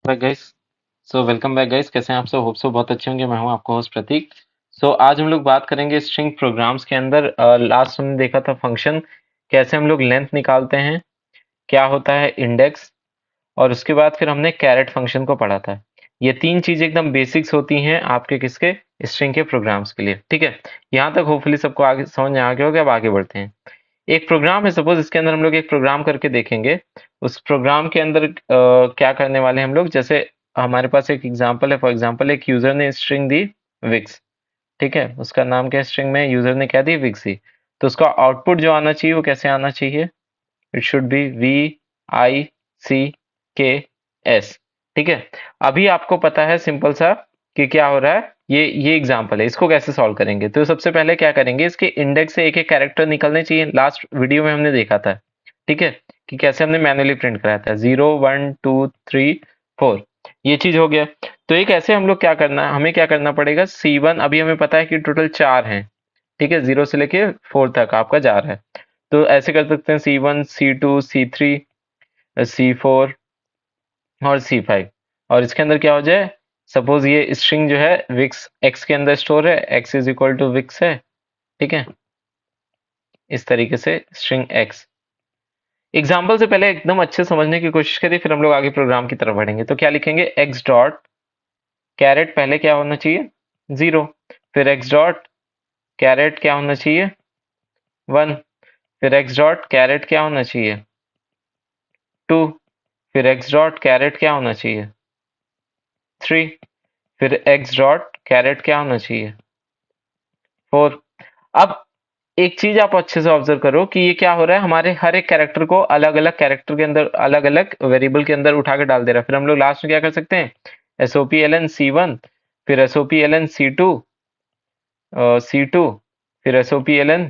Back guys. Welcome back guys, कैसे हैं आप सब? होप सो बहुत अच्छे होंगे। मैं हूं आपका होस्ट प्रतीक। आज हम लोग बात करेंगे स्ट्रिंग प्रोग्राम्स के अंदर। लास्ट हमने देखा था फंक्शन, कैसे हम लोग लेंथ निकालते हैं, क्या होता है इंडेक्स, और उसके बाद फिर हमने कैरेट फंक्शन को पढ़ा था। ये तीन चीजें एकदम बेसिक्स होती हैं आपके किसके, स्ट्रिंग के प्रोग्राम्स के लिए। ठीक है, यहाँ तक होपफुली सबको आगे समझ में आ गया होगा। अब आगे बढ़ते हैं। एक प्रोग्राम है, सपोज इसके अंदर हम लोग एक प्रोग्राम करके देखेंगे। उस प्रोग्राम के अंदर क्या करने वाले हैं हम लोग, जैसे हमारे पास एक एग्जांपल है। फॉर एग्जांपल एक यूजर ने स्ट्रिंग दी विक्स। ठीक है, उसका नाम क्या है स्ट्रिंग में, यूजर ने क्या दी विक्स दी। तो उसका आउटपुट जो आना चाहिए वो कैसे आना चाहिए, इट शुड बी वी आई सी के एस। ठीक है, अभी आपको पता है सिंपल सा कि क्या हो रहा है। ये एग्जांपल है, इसको कैसे सॉल्व करेंगे। तो सबसे पहले क्या करेंगे, इसके इंडेक्स से एक एक कैरेक्टर निकलने चाहिए। लास्ट वीडियो में हमने देखा था, ठीक है, कि कैसे हमने मैनुअली प्रिंट कराया था 0 1 2 3 4। ये चीज हो गया। तो एक ऐसे हम लोग क्या करना है, हमें क्या करना पड़ेगा, C1 अभी हमें पता है कि टोटल 4 हैं। ठीक है, 0 से लेके 4 तक आपका जा रहा है। तो ऐसे कर सकते हैं C1 C2 C3 C4 और C5। और इसके अंदर क्या हो जाए, सपोज ये स्ट्रिंग जो है विक्स एक्स के अंदर स्टोर है, x is equal to Vicks है। ठीक है, इस तरीके से स्ट्रिंग एक्स। एग्जाम्पल से पहले एकदम अच्छे समझने की कोशिश करिए, फिर हम लोग आगे प्रोग्राम की तरफ बढ़ेंगे। तो क्या लिखेंगे, एक्स डॉट कैरेट पहले क्या होना चाहिए, 0। फिर एक्स डॉट कैरेट क्या होना चाहिए, 1। फिर एक्स डॉट कैरेट क्या होना चाहिए, 2। फिर एक्स डॉट कैरेट क्या होना चाहिए, 3। फिर एक्स डॉट कैरेट क्या होना चाहिए, 4। अब एक चीज आप अच्छे से ऑब्जर्व करो कि ये क्या हो रहा है, हमारे हर एक कैरेक्टर को अलग अलग कैरेक्टर के अंदर, अलग अलग वेरिएबल के अंदर उठा के डाल दे रहा है। फिर हम लोग लास्ट में क्या कर सकते हैं, SOP ln C1, फिर SOP ln C2 C2, फिर SOP ln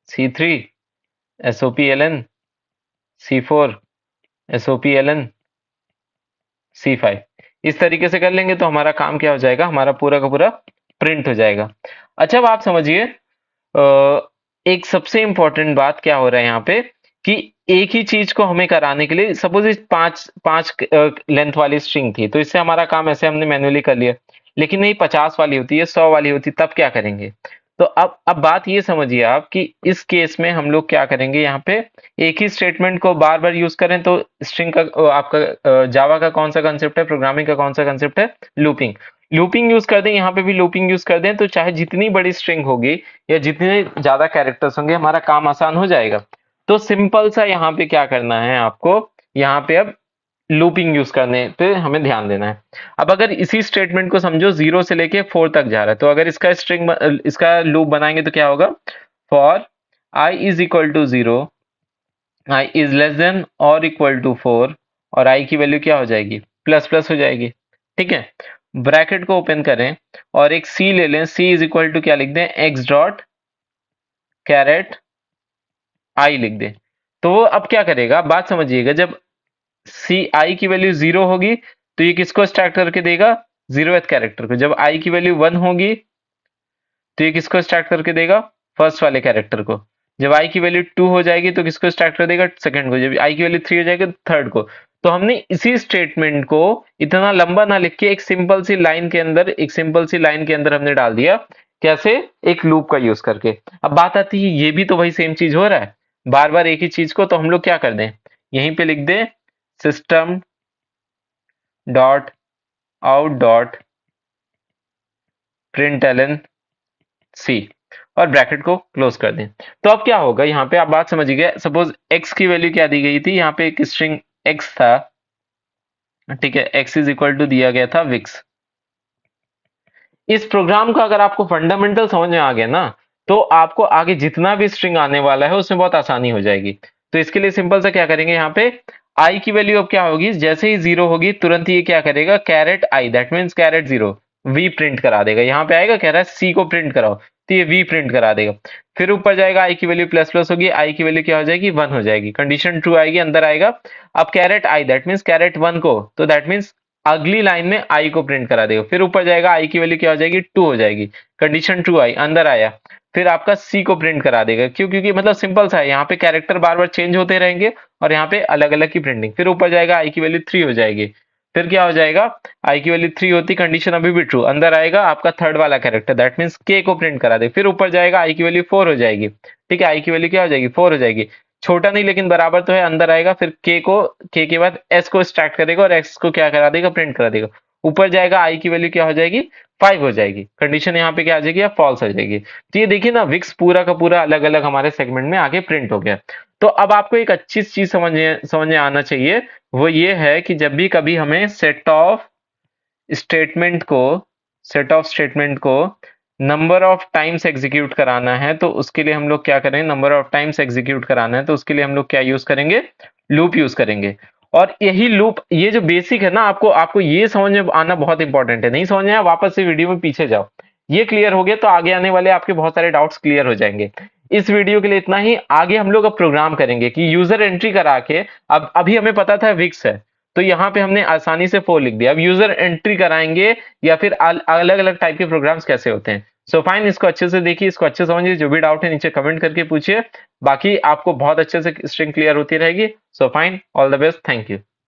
C3, SOP ln C4, SOP ln C5। इस तरीके से कर लेंगे तो हमारा काम क्या हो जाएगा, हमारा पूरा का पूरा प्रिंट हो जाएगा। अच्छा, अब आप समझिए, एक सबसे इंपॉर्टेंट बात क्या हो रहा है यहाँ पे, कि एक ही चीज को हमें कराने के लिए, सपोज इस पांच पांच लेंथ वाली स्ट्रिंग थी, तो इससे हमारा काम ऐसे हमने मैन्युअली कर लिया। लेकिन नहीं, 50 वाली होती है, 100 वाली होती, तब क्या करेंगे। तो अब बात ये समझिए आप कि इस केस में हम लोग क्या करेंगे, यहाँ पे एक ही स्टेटमेंट को बार बार यूज करें तो स्ट्रिंग का आपका जावा का कौन सा कंसेप्ट है, प्रोग्रामिंग का कौन सा कंसेप्ट है, लूपिंग। लूपिंग यूज कर दें, यहाँ पे भी लूपिंग यूज कर दें, तो चाहे जितनी बड़ी स्ट्रिंग होगी या जितने ज्यादा कैरेक्टर्स होंगे, हमारा काम आसान हो जाएगा। तो सिंपल सा यहाँ पे क्या करना है आपको, यहाँ पे अब लूपिंग यूज करने पे हमें ध्यान देना है। अब अगर इसी स्टेटमेंट को समझो 0 से लेके 4 तक जा रहा है, तो अगर इसका लूप बनाएंगे तो क्या होगा, for I is equal to 0, I is less than और इक्वल टू 4, और आई की वैल्यू क्या हो जाएगी, प्लस प्लस हो जाएगी। ठीक है, ब्रैकेट को ओपन करें और एक सी ले लें, सी इज इक्वल टू क्या लिख दें, एक्स डॉट कैरेट आई लिख दें। तो वो अब क्या करेगा, बात समझिएगा, जब सी आई की वैल्यू 0 होगी तो ये किसको स्टार्ट करके देगा, 0th कैरेक्टर को। जब आई की वैल्यू 1 होगी तो ये किसको स्टार्ट करके देगा, फर्स्ट वाले कैरेक्टर को। जब आई की वैल्यू 2 हो जाएगी तो किसको स्टार्ट कर देगा, सेकंड को। जब आई की वैल्यू 3 हो जाएगी तो थर्ड को। तो हमने इसी स्टेटमेंट को इतना लंबा ना लिख के एक सिंपल सी लाइन के अंदर, एक सिंपल सी लाइन के अंदर हमने डाल दिया, कैसे, एक लूप का यूज करके। अब बात आती है, ये भी तो वही सेम चीज हो रहा है, बार बार एक ही चीज को। तो हम लोग क्या कर दें, यहीं पे लिख दें system dot out dot println C, और ब्रैकेट को क्लोज कर दें। तो अब क्या होगा, यहाँ पे आप बात समझ गए। सपोज एक्स की वैल्यू क्या दी गई थी, यहाँ पे एक स्ट्रिंग एक्स था। ठीक है, एक्स इज इक्वल टू दिया गया था विक्स। इस प्रोग्राम का अगर आपको फंडामेंटल समझ में आ गया ना, तो आपको आगे जितना भी स्ट्रिंग आने वाला है उसमें बहुत आसानी हो जाएगी। तो इसके लिए सिंपल सा क्या करेंगे, यहाँ पे आई की वैल्यू अब क्या होगी, जैसे ही 0 होगी तुरंत ही ये क्या करेगा, caret I, that means caret 0, we print करा देगा। यहाँ पे आएगा, कह रहा है सी को प्रिंट कराओ, तो ये वी प्रिंट करा देगा। फिर ऊपर जाएगा, आई की वैल्यू प्लस प्लस होगी, आई की वैल्यू क्या हो जाएगी, 1 हो जाएगी, कंडीशन ट्रू आएगी, अंदर आएगा। अब caret I that means caret 1 को, तो दैट मीन्स अगली लाइन में आई को प्रिंट करा देगा, फिर ऊपर जाएगा आई की वैल्यू क्या हो जाएगी 2 हो जाएगी, कंडीशन ट्रू आई, अंदर आया, फिर आपका सी को प्रिंट करा देगा, क्यों, क्योंकि मतलब सिंपल सा है, यहाँ पे कैरेक्टर बार बार चेंज होते रहेंगे और यहाँ पे अलग अलग की प्रिंटिंग, फिर ऊपर जाएगा आई की वैल्यू 3 हो जाएगी, फिर क्या हो जाएगा आई की वैल्यू 3 होती, कंडीशन अभी भी ट्रू, अंदर आएगा आपका थर्ड वाला कैरेक्टर दैट मीन्स के को प्रिंट करा दे, फिर ऊपर जाएगा आई की वैल्यू 4 हो जाएगी, ठीक है, आई की वैल्यू क्या हो जाएगी 4 हो जाएगी, छोटा नहीं लेकिन बराबर तो है, अंदर आएगा, फिर के के बाद एस को स्टैक करेगा और एक्स को क्या करा देगा प्रिंट करा देगा, ऊपर जाएगा आई की वैल्यू क्या हो जाएगी 5 हो जाएगी, कंडीशन यहाँ पे क्या आ जाएगी या फॉल्स हो जाएगी। तो ये देखिए ना विक्स पूरा का पूरा अलग अलग हमारे सेगमेंट में आगे प्रिंट हो गया। तो अब आपको एक अच्छी चीज समझ में आना चाहिए, वो ये है कि जब भी कभी हमें स्टेटमेंट को सेट ऑफ स्टेटमेंट को नंबर ऑफ टाइम्स एग्जीक्यूट कराना है तो उसके लिए हम लोग क्या करेंगे, नंबर ऑफ टाइम्स एग्जीक्यूट कराना है तो उसके लिए हम लोग क्या यूज करेंगे, लूप यूज करेंगे। और यही लूप, ये जो बेसिक है ना, आपको आपको ये समझ में आना बहुत इंपॉर्टेंट है, नहीं समझ में आया वापस से वीडियो में पीछे जाओ, ये क्लियर हो गया तो आगे आने वाले आपके बहुत सारे डाउट्स क्लियर हो जाएंगे। इस वीडियो के लिए इतना ही, आगे हम लोग अब प्रोग्राम करेंगे कि यूजर एंट्री करा के, अब अभी हमें पता था विक्स है तो यहाँ पे हमने आसानी से 4 लिख दिया, अब यूजर एंट्री कराएंगे या फिर अलग अलग टाइप के प्रोग्राम्स कैसे होते हैं। सो फाइन, इसको अच्छे से देखिए, इसको अच्छे से समझिए, जो भी डाउट है नीचे कमेंट करके पूछिए, बाकी आपको बहुत अच्छे से स्ट्रिंग क्लियर होती रहेगी। So fine, all the best, thank you.